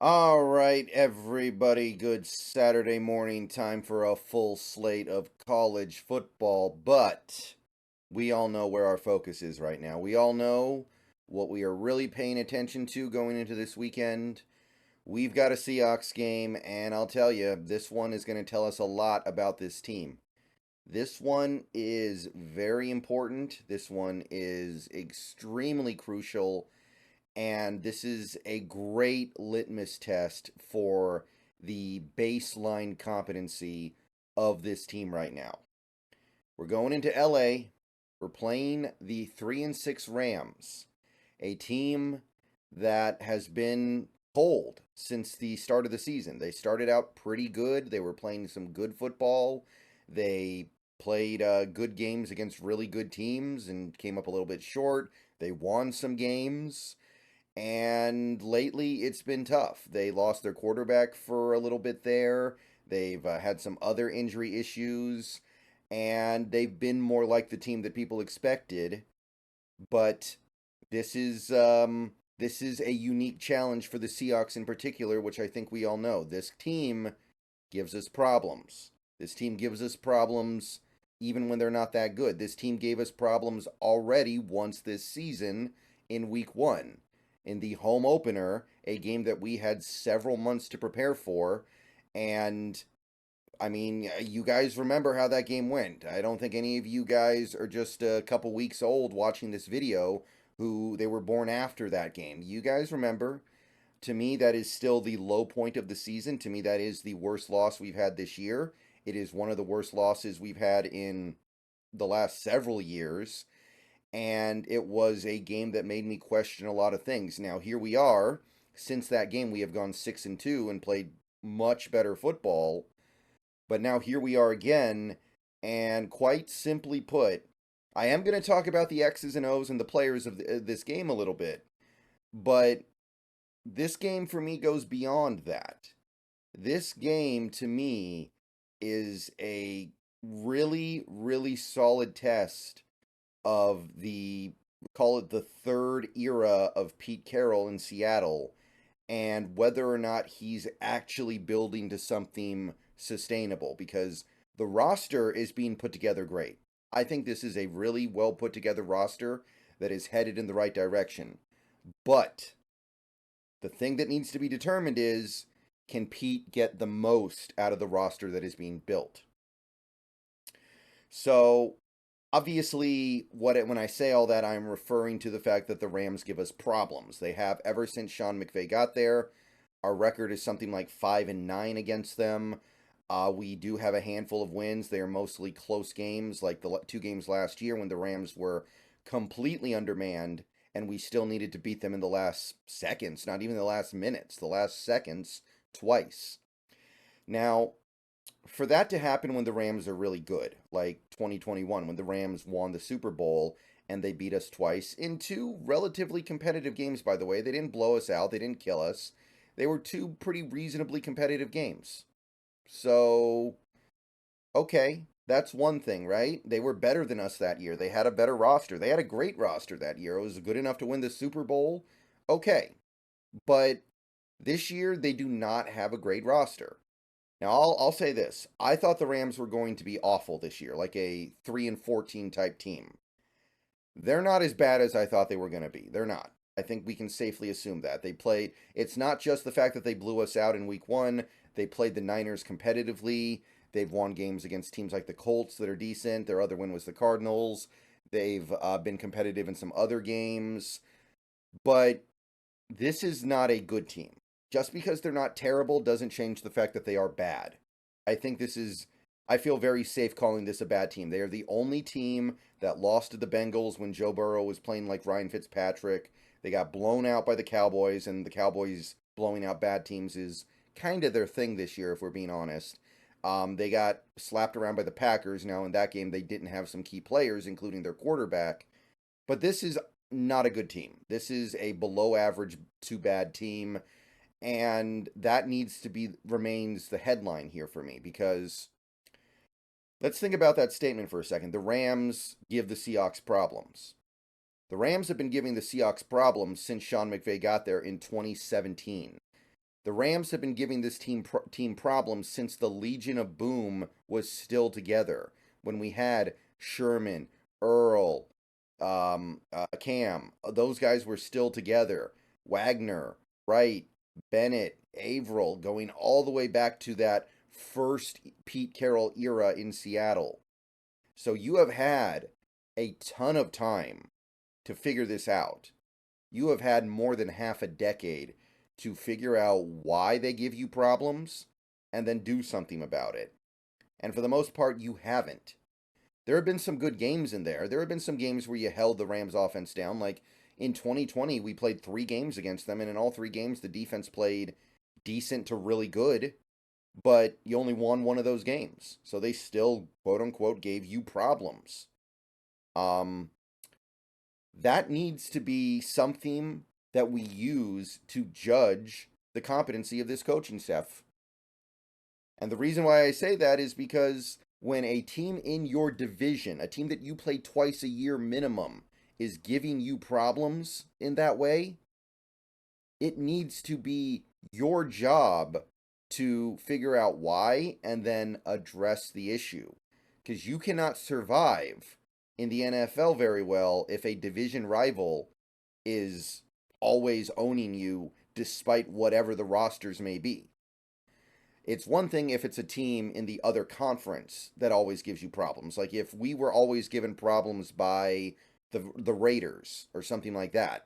All right, everybody, good Saturday morning. Time for a full slate of college football, but we all know where our focus is right now. We all know what we are really paying attention to going into this weekend. We've got a Seahawks game, and I'll tell you, this one is going to tell us a lot about this team. This one is very important. This one is extremely crucial, and this is a great litmus test for the baseline competency of this team right now. We're going into LA. We're playing the 3-6 Rams, a team that has been cold since the start of the season. They started out pretty good. They were playing some good football. They played good games against really good teams and came up a little bit short. They won some games. And lately, it's been tough. They lost their quarterback for a little bit there. They've had some other injury issues, and they've been more like the team that people expected. But this is a unique challenge for the Seahawks in particular, which I think we all know. This team gives us problems. This team gives us problems even when they're not that good. This team gave us problems already once this season in week 1 in the home opener, a game that we had several months to prepare for. And I mean, you guys remember how that game went. I don't think any of you guys are just a couple weeks old watching this video who they were born after that game. You guys remember. To me, that is still the low point of the season. To me, that is the worst loss we've had this year. It is one of the worst losses we've had in the last several years, and it was a game that made me question a lot of things. Now, here we are. Since that game, we have gone 6-2 and played much better football. But now here we are again, and quite simply put, I am going to talk about the X's and O's and the players of this game a little bit, but this game for me goes beyond that. This game to me is a really, really solid test of the, call it the third era of Pete Carroll in Seattle, and whether or not he's actually building to something sustainable, because the roster is being put together great. I think this is a really well put together roster that is headed in the right direction. But the thing that needs to be determined is, can Pete get the most out of the roster that is being built? So obviously, when I say all that, I'm referring to the fact that the Rams give us problems. They have ever since Sean McVay got there. Our record is something like 5-9 against them. We do have a handful of wins. They are mostly close games, like the 2 games last year when the Rams were completely undermanned, and we still needed to beat them in the last seconds, not even the last minutes, the last seconds, twice. Now, for that to happen when the Rams are really good, like 2021, when the Rams won the Super Bowl and they beat us twice in 2 relatively competitive games, by the way. They didn't blow us out, they didn't kill us. They were 2 pretty reasonably competitive games. So, okay, that's one thing, right? They were better than us that year. They had a better roster. They had a great roster that year. It was good enough to win the Super Bowl. Okay. But this year, they do not have a great roster. Now, I'll say this. I thought the Rams were going to be awful this year, like a 3-14 type team. They're not as bad as I thought they were going to be. They're not. I think we can safely assume that. They played, it's not just the fact that they blew us out in week 1. They played the Niners competitively. They've won games against teams like the Colts that are decent. Their other win was the Cardinals. They've been competitive in some other games. But this is not a good team. Just because they're not terrible doesn't change the fact that they are bad. I think this is, I feel very safe calling this a bad team. They are the only team that lost to the Bengals when Joe Burrow was playing like Ryan Fitzpatrick. They got blown out by the Cowboys, and the Cowboys blowing out bad teams is kind of their thing this year, if we're being honest. They got slapped around by the Packers. Now, in that game, they didn't have some key players, including their quarterback. But this is not a good team. This is a below average to bad team. And that needs to be, remains the headline here for me, because let's think about that statement for a second. The Rams give the Seahawks problems. The Rams have been giving the Seahawks problems since Sean McVay got there in 2017. The Rams have been giving this team problems since the Legion of Boom was still together. When we had Sherman, Earl, Cam, those guys were still together. Wagner, Wright, Bennett, Averill, going all the way back to that first Pete Carroll era in Seattle. So you have had a ton of time to figure this out. You have had more than half a decade to figure out why they give you problems and then do something about it. And for the most part, you haven't. There have been some good games in there. There have been some games where you held the Rams offense down. Like in 2020, we played 3 games against them, and in all 3 games, the defense played decent to really good, but you only won one of those games. So they still, quote unquote, gave you problems. That needs to be something that we use to judge the competency of this coaching staff. And the reason why I say that is because when a team in your division, a team that you play twice a year minimum, is giving you problems in that way, it needs to be your job to figure out why and then address the issue. Because you cannot survive in the NFL very well if a division rival is always owning you despite whatever the rosters may be. It's one thing if it's a team in the other conference that always gives you problems. Like if we were always given problems by the Raiders or something like that.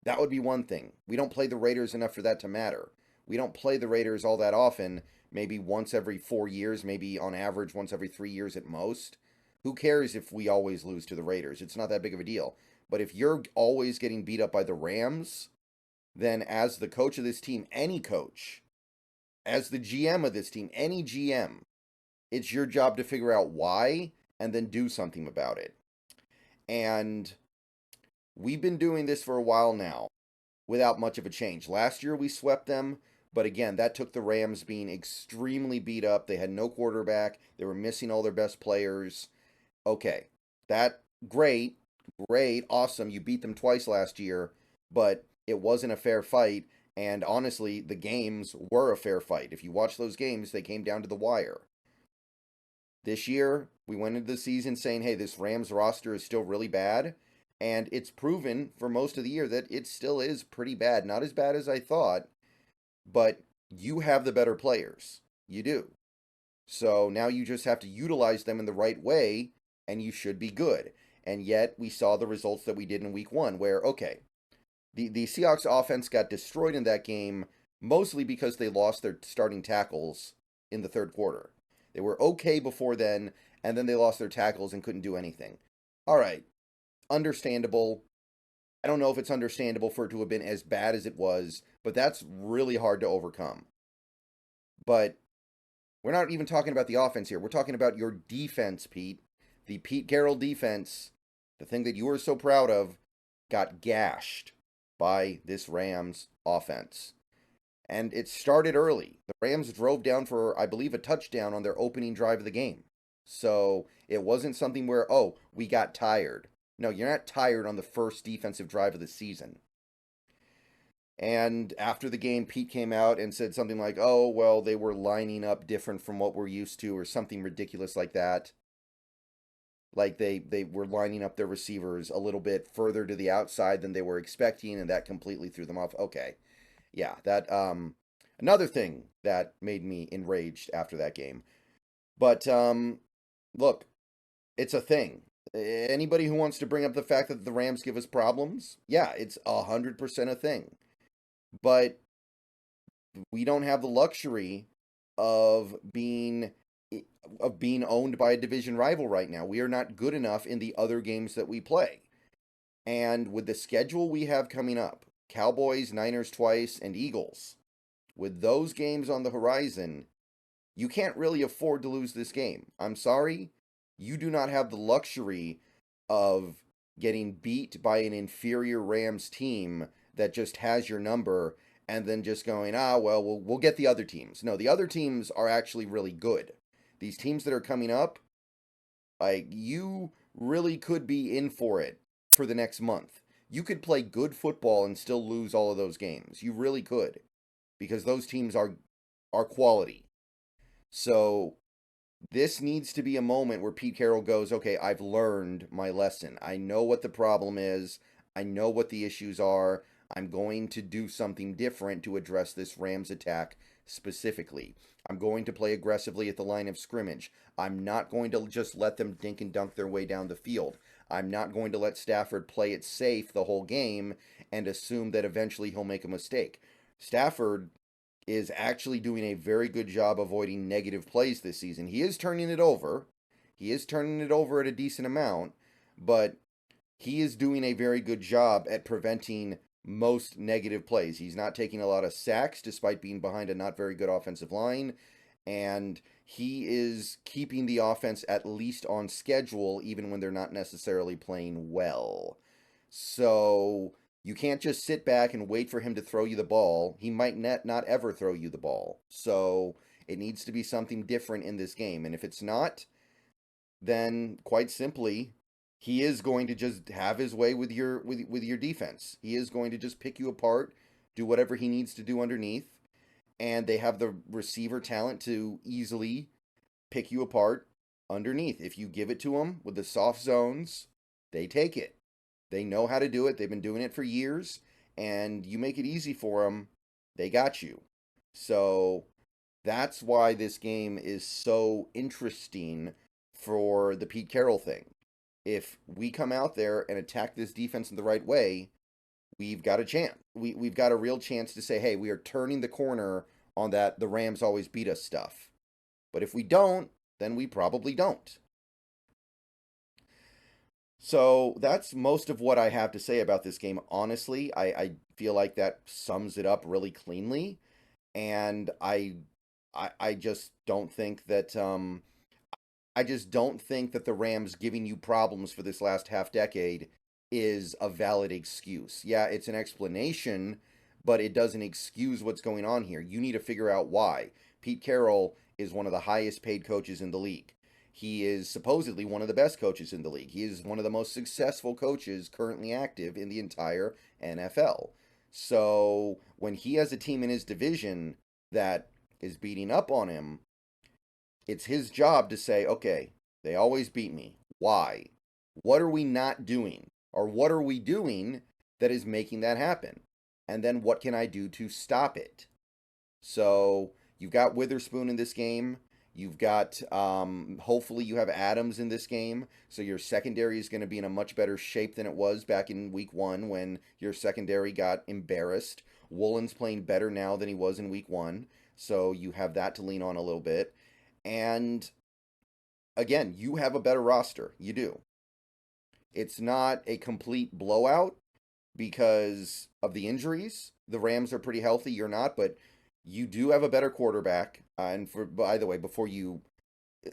That would be one thing. We don't play the Raiders enough for that to matter. We don't play the Raiders all that often, maybe once every 4 years, maybe on average once every 3 years at most. Who cares if we always lose to the Raiders? It's not that big of a deal. But if you're always getting beat up by the Rams, then as the coach of this team, any coach, as the GM of this team, any GM, it's your job to figure out why and then do something about it. And we've been doing this for a while now without much of a change. Last year we swept them, but again, that took the Rams being extremely beat up. They had no quarterback. They were missing all their best players. Okay, that great, awesome. You beat them twice last year, but it wasn't a fair fight. And honestly, the games were a fair fight. If you watch those games, they came down to the wire. This year, we went into the season saying, hey, this Rams roster is still really bad. And it's proven for most of the year that it still is pretty bad. Not as bad as I thought, but you have the better players. You do. So now you just have to utilize them in the right way, and you should be good. And yet, we saw the results that we did in week 1, where, okay, the Seahawks offense got destroyed in that game, mostly because they lost their starting tackles in the third quarter. They were okay before then, and then they lost their tackles and couldn't do anything. All right, understandable. I don't know if it's understandable for it to have been as bad as it was, but that's really hard to overcome. But we're not even talking about the offense here. We're talking about your defense, Pete. The Pete Carroll defense, the thing that you were so proud of, got gashed by this Rams offense. And it started early. The Rams drove down for, I believe, a touchdown on their opening drive of the game. So it wasn't something where, oh, we got tired. No, you're not tired on the first defensive drive of the season. And after the game, Pete came out and said something like, oh, well, they were lining up different from what we're used to, or something ridiculous like that. Like they were lining up their receivers a little bit further to the outside than they were expecting, and that completely threw them off. Okay. Yeah, that another thing that made me enraged after that game. But look, it's a thing. Anybody who wants to bring up the fact that the Rams give us problems, yeah, it's 100% a thing. But we don't have the luxury of being owned by a division rival right now. We are not good enough in the other games that we play. And with the schedule we have coming up, Cowboys, Niners twice, and Eagles, with those games on the horizon, you can't really afford to lose this game. I'm sorry, you do not have the luxury of getting beat by an inferior Rams team that just has your number and then just going, well, we'll get the other teams. No, the other teams are actually really good. These teams that are coming up, like, you really could be in for it for the next month. You could play good football and still lose all of those games. You really could. because those teams are quality. So this needs to be a moment where Pete Carroll goes, okay, I've learned my lesson. I know what the problem is. I know what the issues are. I'm going to do something different to address this Rams attack specifically. I'm going to play aggressively at the line of scrimmage. I'm not going to just let them dink and dunk their way down the field. I'm not going to let Stafford play it safe the whole game and assume that eventually he'll make a mistake. Stafford is actually doing a very good job avoiding negative plays this season. He is turning it over. He is turning it over at a decent amount, but he is doing a very good job at preventing most negative plays. He's not taking a lot of sacks despite being behind a not very good offensive line, and he is keeping the offense at least on schedule even when they're not necessarily playing well. So you can't just sit back and wait for him to throw you the ball. He might not ever throw you the ball. So it needs to be something different in this game. And if it's not, then quite simply, he is going to just have his way with your defense. He is going to just pick you apart, do whatever he needs to do underneath, and they have the receiver talent to easily pick you apart underneath. If you give it to them with the soft zones, they take it. They know how to do it. They've been doing it for years, and you make it easy for them, they got you. So that's why this game is so interesting for the Pete Carroll thing. If we come out there and attack this defense in the right way, we've got a chance. We've got a real chance to say, hey, we are turning the corner on that the Rams always beat us stuff. But if we don't, then we probably don't. So that's most of what I have to say about this game. Honestly, I feel like that sums it up really cleanly. And I just don't think that I just don't think that the Rams giving you problems for this last half decade is a valid excuse. Yeah, it's an explanation, but it doesn't excuse what's going on here. You need to figure out why. Pete Carroll is one of the highest paid coaches in the league. He is supposedly one of the best coaches in the league. He is one of the most successful coaches currently active in the entire NFL. So when he has a team in his division that is beating up on him, it's his job to say, okay, they always beat me. Why? What are we not doing? Or what are we doing that is making that happen? And then what can I do to stop it? So you've got Witherspoon in this game. You've got, hopefully you have Adams in this game. So your secondary is going to be in a much better shape than it was back in week 1 when your secondary got embarrassed. Woolen's playing better now than he was in week 1. So you have that to lean on a little bit. And again, you have a better roster. You do. It's not a complete blowout because of the injuries. The Rams are pretty healthy. You're not, but you do have a better quarterback. And by the way, before you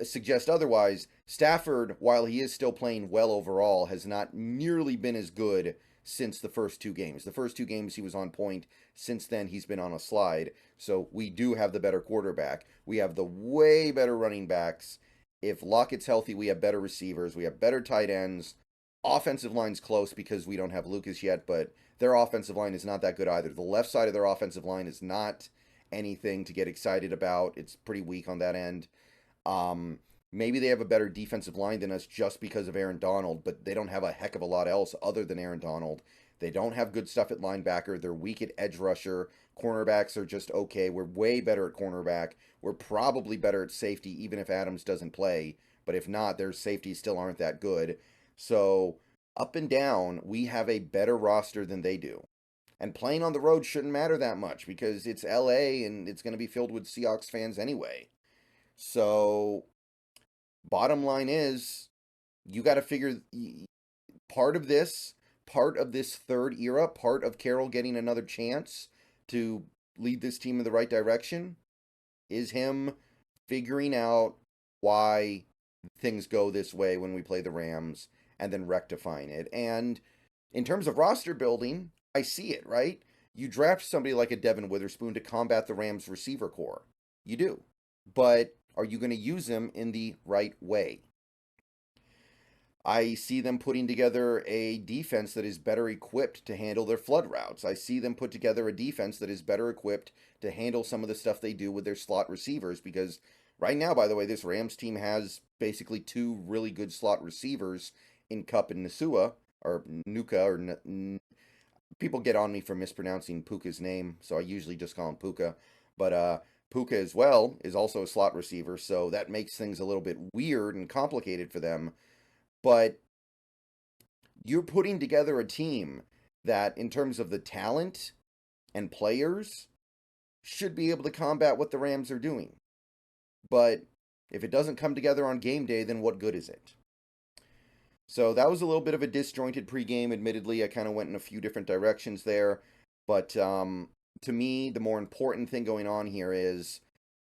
suggest otherwise, Stafford, while he is still playing well overall, has not nearly been as good since the first 2 games. The first 2 games he was on point. Since then, he's been on a slide. So we do have the better quarterback. We have the way better running backs. If Lockett's healthy, we have better receivers. We have better tight ends. Offensive line's close because we don't have Lucas yet, but their offensive line is not that good either. The left side of their offensive line is not anything to get excited about. It's pretty weak on that end. Maybe they have a better defensive line than us just because of Aaron Donald, but they don't have a heck of a lot else other than Aaron Donald. They don't have good stuff at linebacker. They're weak at edge rusher. Cornerbacks are just okay. We're way better at cornerback. We're probably better at safety, even if Adams doesn't play. But if not, their safeties still aren't that good. So up and down, we have a better roster than they do. And playing on the road shouldn't matter that much because it's LA and it's going to be filled with Seahawks fans anyway. So bottom line is, you got to figure part of this third era, part of Carroll getting another chance to lead this team in the right direction is him figuring out why things go this way when we play the Rams and then rectifying it. And in terms of roster building, I see it, right? You draft somebody like a Devin Witherspoon to combat the Rams receiver core. You do. But are you going to use him in the right way? I see them putting together a defense that is better equipped to handle their flood routes. I see them put together a defense that is better equipped to handle some of the stuff they do with their slot receivers. Because right now, by the way, this Rams team has basically two really good slot receivers in Cup and Nasua, or Nuka, or people get on me for mispronouncing Puka's name, so I usually just call him Puka. But Puka as well is also a slot receiver, so that makes things a little bit weird and complicated for them. But you're putting together a team that, in terms of the talent and players, should be able to combat what the Rams are doing. But if it doesn't come together on game day, then what good is it? So that was a little bit of a disjointed pregame. Admittedly, I kind of went in a few different directions there. But to me, the more important thing going on here is,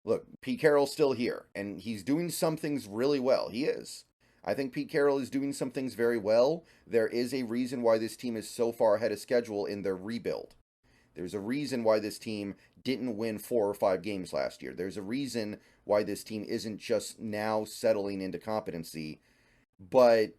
look, Pete Carroll's still here, and he's doing some things really well. He is. I think Pete Carroll is doing some things very well. There is a reason why this team is so far ahead of schedule in their rebuild. There's a reason why this team didn't win 4 or 5 games last year. There's a reason why this team isn't just now settling into competency. But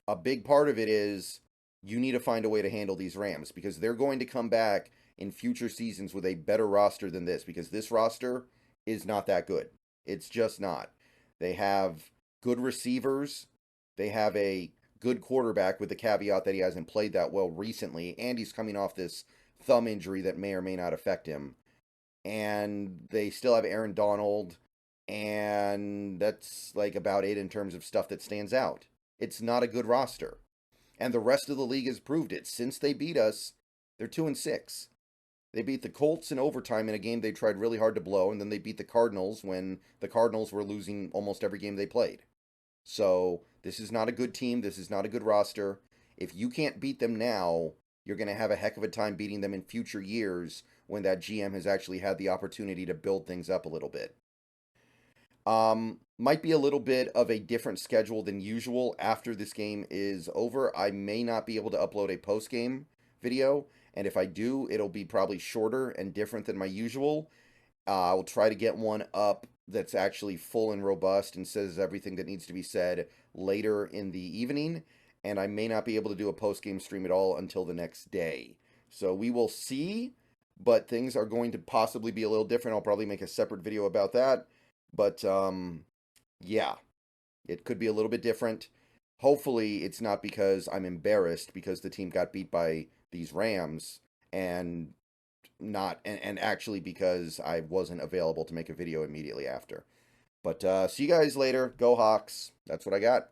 a big part of it is you need to find a way to handle these Rams, because they're going to come back in future seasons with a better roster than this, because this roster is not that good. It's just not. They have good receivers. They have a good quarterback, with the caveat that he hasn't played that well recently, and he's coming off this thumb injury that may or may not affect him. And they still have Aaron Donald, and that's like about it in terms of stuff that stands out. It's not a good roster. And the rest of the league has proved it. Since they beat us, they're 2-6. They beat the Colts in overtime in a game they tried really hard to blow, and then they beat the Cardinals when the Cardinals were losing almost every game they played. So this is not a good team. This is not a good roster. If you can't beat them now, you're going to have a heck of a time beating them in future years when that GM has actually had the opportunity to build things up a little bit. Might be a little bit of a different schedule than usual after this game is over. I may not be able to upload a post-game video, and if I do, it'll be probably shorter and different than my usual. I'll try to get one up that's actually full and robust and says everything that needs to be said later in the evening, and I may not be able to do a post-game stream at all until the next day. So we will see, but things are going to possibly be a little different. I'll probably make a separate video about that. But, yeah, it could be a little bit different. Hopefully it's not because I'm embarrassed because the team got beat by these Rams, and actually because I wasn't available to make a video immediately after. But, see you guys later. Go Hawks. That's what I got.